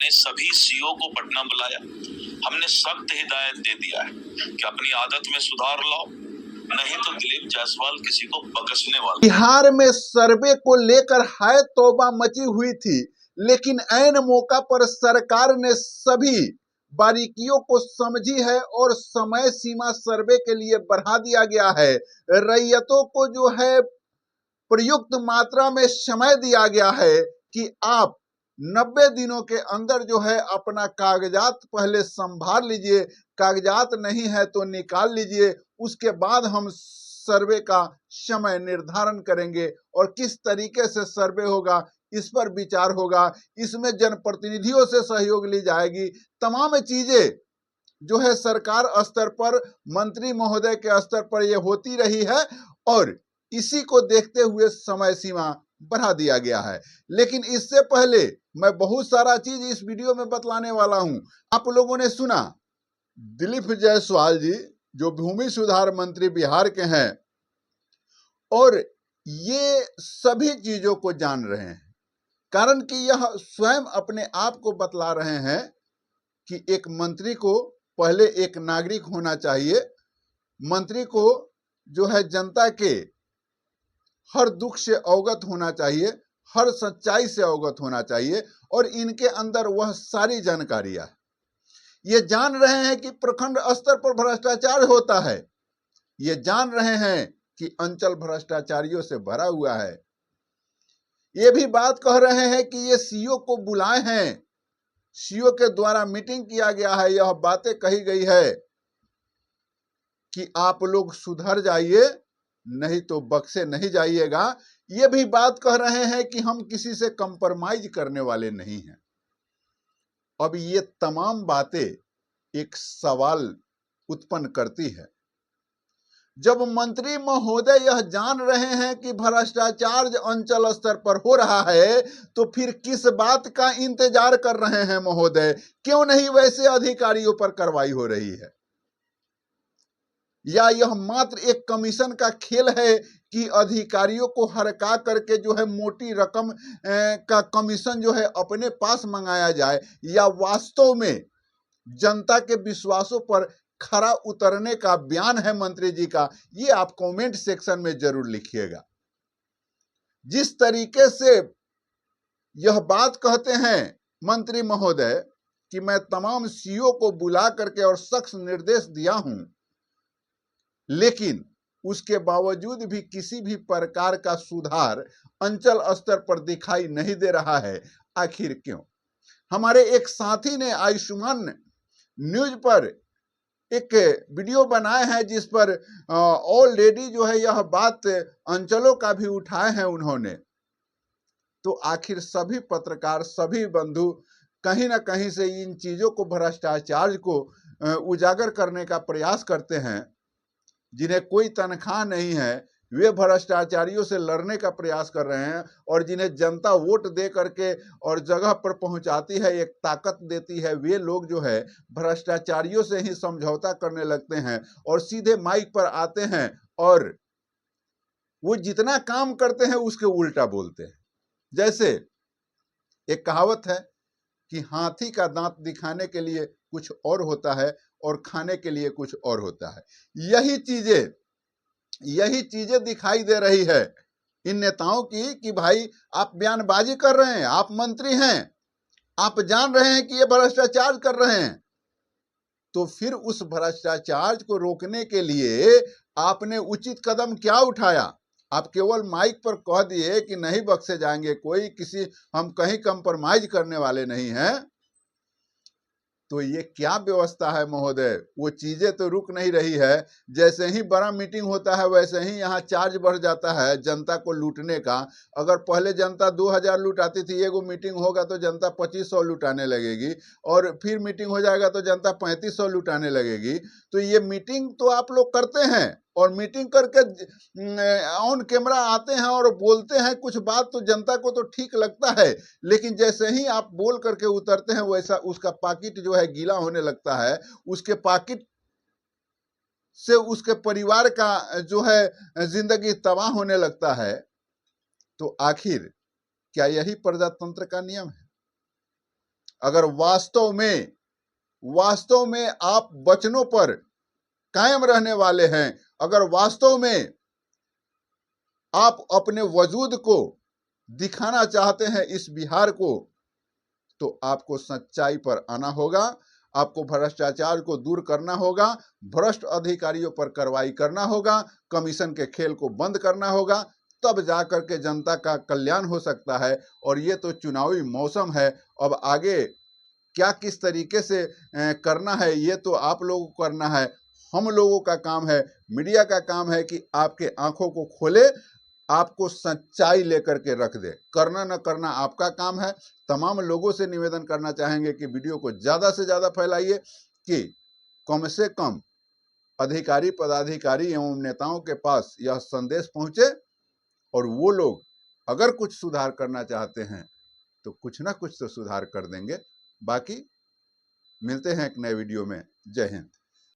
हमने सभी सीओ को पटना बुलाया। हमने सख्त हिदायत दे दिया है कि अपनी आदत में सुधार लाओ, नहीं तो दिलीप जायसवाल किसी को बकसने वाला। बिहार में सर्वे को लेकर हाय तौबा मची हुई थी, लेकिन ऐन मौका पर सरकार ने सभी बारीकियों को समझी है और समय सीमा सर्वे के लिए बढ़ा दिया गया है। रैयतों को जो है प्रयुक्त मात्रा में समय दिया गया है कि आप 90 दिनों के अंदर जो है अपना कागजात पहले संभाल लीजिए, कागजात नहीं है तो निकाल लीजिए, उसके बाद हम सर्वे का समय निर्धारण करेंगे और किस तरीके से सर्वे होगा इस पर विचार होगा। इसमें जनप्रतिनिधियों से सहयोग ली जाएगी। तमाम चीजें जो है सरकार स्तर पर, मंत्री महोदय के स्तर पर ये होती रही है और इसी को देखते हुए समय सीमा बढ़ा दिया गया है। लेकिन इससे पहले मैं बहुत सारा चीज इस वीडियो में बतलाने वाला हूं। आप लोगों ने सुना दिलीप जायसवाल जी जो भूमि सुधार मंत्री बिहार के हैं और ये सभी चीजों को जान रहे हैं, कारण कि यह स्वयं अपने आप को बतला रहे हैं कि एक मंत्री को पहले एक नागरिक होना चाहिए, मंत्री को जो है जनता के हर दुख से अवगत होना चाहिए, हर सच्चाई से अवगत होना चाहिए और इनके अंदर वह सारी जानकारियां है। ये जान रहे हैं कि प्रखंड स्तर पर भ्रष्टाचार होता है, ये जान रहे हैं कि अंचल भ्रष्टाचारियों से भरा हुआ है। ये भी बात कह रहे हैं कि ये सीओ को बुलाए हैं, सीओ के द्वारा मीटिंग किया गया है, यह बातें कही गई है कि आप लोग सुधर जाइए नहीं तो बक्से नहीं जाइएगा। ये भी बात कह रहे हैं कि हम किसी से कंप्रोमाइज करने वाले नहीं हैं। अब ये तमाम बातें एक सवाल उत्पन्न करती है, जब मंत्री महोदय यह जान रहे हैं कि भ्रष्टाचार अंचल स्तर पर हो रहा है तो फिर किस बात का इंतजार कर रहे हैं महोदय? क्यों नहीं वैसे अधिकारियों पर कार्रवाई हो रही है? या यह मात्र एक कमीशन का खेल है कि अधिकारियों को हरका करके जो है मोटी रकम का कमीशन जो है अपने पास मंगाया जाए, या वास्तव में जनता के विश्वासों पर खरा उतरने का बयान है मंत्री जी का? ये आप कमेंट सेक्शन में जरूर लिखिएगा। जिस तरीके से यह बात कहते हैं मंत्री महोदय कि मैं तमाम सीओ को बुला करके और सख्त निर्देश दिया हूं, लेकिन उसके बावजूद भी किसी भी प्रकार का सुधार अंचल स्तर पर दिखाई नहीं दे रहा है। आखिर क्यों? हमारे एक साथी ने आयुष्मान न्यूज पर एक वीडियो बनाए हैं जिस पर ऑलरेडी जो है यह बात अंचलों का भी उठाए हैं उन्होंने। तो आखिर सभी पत्रकार, सभी बंधु कहीं ना कहीं से इन चीजों को, भ्रष्टाचार को उजागर करने का प्रयास करते हैं। जिन्हें कोई तनख्वाह नहीं है वे भ्रष्टाचारियों से लड़ने का प्रयास कर रहे हैं, और जिन्हें जनता वोट दे करके और जगह पर पहुंचाती है, एक ताकत देती है, वे लोग जो है भ्रष्टाचारियों से ही समझौता करने लगते हैं और सीधे माइक पर आते हैं और वो जितना काम करते हैं उसके उल्टा बोलते हैं। जैसे एक कहावत है कि हाथी का दांत दिखाने के लिए कुछ और होता है और खाने के लिए कुछ और होता है। यही चीजें दिखाई दे रही है इन नेताओं की कि भाई आप बयानबाजी कर रहे हैं, आप मंत्री हैं, आप जान रहे हैं कि ये भ्रष्टाचार कर रहे हैं, तो फिर उस भ्रष्टाचार को रोकने के लिए आपने उचित कदम क्या उठाया? आप केवल माइक पर कह दिए कि नहीं बख्शे जाएंगे कोई, किसी हम कहीं कंप्रोमाइज करने वाले नहीं हैं। तो ये क्या व्यवस्था है महोदय? वो चीजें तो रुक नहीं रही है। जैसे ही बड़ा मीटिंग होता है वैसे ही यहाँ चार्ज बढ़ जाता है जनता को लूटने का। अगर पहले जनता 2000 लुटाती थी, एगो मीटिंग होगा तो जनता 2500 लुटाने लगेगी, और फिर मीटिंग हो जाएगा तो जनता 3500 लुटाने लगेगी। तो ये मीटिंग तो आप लोग करते हैं और मीटिंग करके ऑन कैमरा आते हैं और बोलते हैं कुछ बात, तो जनता को तो ठीक लगता है, लेकिन जैसे ही आप बोल करके उतरते हैं वैसा उसका पाकिट जो है गीला होने लगता है, उसके पाकिट से उसके परिवार का जो है जिंदगी तबाह होने लगता है। तो आखिर क्या यही प्रजातंत्र का नियम है? अगर वास्तव में आप वचनों पर कायम रहने वाले हैं, अगर वास्तव में आप अपने वजूद को दिखाना चाहते हैं इस बिहार को, तो आपको सच्चाई पर आना होगा, आपको भ्रष्टाचार को दूर करना होगा, भ्रष्ट अधिकारियों पर कार्रवाई करना होगा, कमीशन के खेल को बंद करना होगा, तब जाकर के जनता का कल्याण हो सकता है। और ये तो चुनावी मौसम है, अब आगे क्या किस तरीके से करना है ये तो आप लोगों को करना है। हम लोगों का काम है, मीडिया का काम है कि आपके आंखों को खोले, आपको सच्चाई लेकर के रख दे। करना न करना आपका काम है। तमाम लोगों से निवेदन करना चाहेंगे कि वीडियो को ज़्यादा से ज़्यादा फैलाइए कि कम से कम अधिकारी, पदाधिकारी एवं नेताओं के पास यह संदेश पहुंचे और वो लोग अगर कुछ सुधार करना चाहते हैं तो कुछ ना कुछ तो सुधार कर देंगे। बाकी मिलते हैं एक नए वीडियो में। जय हिंद।